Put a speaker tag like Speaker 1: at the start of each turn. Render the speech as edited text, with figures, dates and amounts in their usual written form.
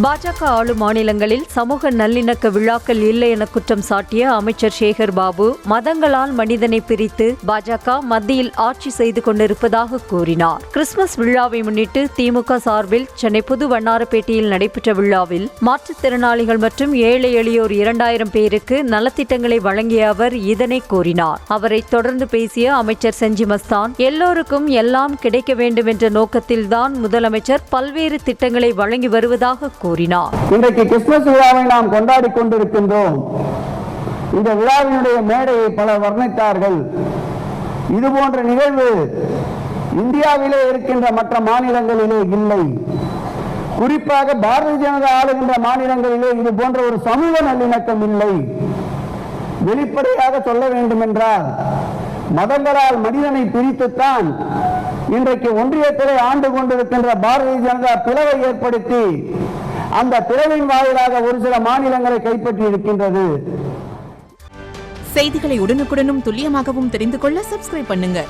Speaker 1: பாஜக ஆளும் மாநிலங்களில் சமூக நல்லிணக்க விழாக்கள் இல்லை என குற்றம் சாட்டிய அமைச்சர் சேகர் பாபு, மதங்களால் மனிதனை பிரித்து பாஜக மத்தியில் ஆட்சி செய்து கொண்டிருப்பதாக கூறினார். கிறிஸ்துமஸ் விழாவை முன்னிட்டு திமுக சார்பில் சென்னை புது வண்ணாரப்பேட்டையில் நடைபெற்ற விழாவில் மாற்றுத்திறனாளிகள் மற்றும் ஏழை எளியோர் 2000 பேருக்கு நலத்திட்டங்களை வழங்கிய அவர் இதனை கூறினார். அவரை தொடர்ந்து பேசிய அமைச்சர் செஞ்சி மஸ்தான், எல்லோருக்கும் எல்லாம் கிடைக்க வேண்டும் என்ற நோக்கத்தில்தான் முதலமைச்சர் பல்வேறு திட்டங்களை வழங்கி வருவதாக கூறினார்.
Speaker 2: இன்றைக்கு கிறிஸ்துமஸ் விழாவை நாம் கொண்டாடி கொண்டிருக்கின்றோம். இந்த விழாவினுடைய மேடையை பலர் வர்ணித்தார்கள். இது போன்ற நிகழ்வு இந்தியாவிலே இருக்கின்ற மற்ற மாநிலங்களிலே இல்லை. குறிப்பாக பாரதிய ஜனதா ஆளுகின்ற மாநிலங்களிலே இது போன்ற ஒரு சமூக நல்லிணக்கம் இல்லை. வெளிப்படையாக சொல்ல வேண்டும் என்றால், மதங்களால் மனிதனை பிரித்துத்தான் இன்றைக்கு ஒன்றியத்திலே ஆண்டு கொண்டிருக்கின்ற பாரதிய ஜனதா பிளவை ஏற்படுத்தி அந்த பிளவின் வாயிலாக ஒரு சில மாநிலங்களை கைப்பற்றி இருக்கின்றது.
Speaker 3: செய்திகளை உடனுக்குடனும் துல்லியமாகவும் தெரிந்து கொள்ள சப்ஸ்கிரைப் பண்ணுங்க.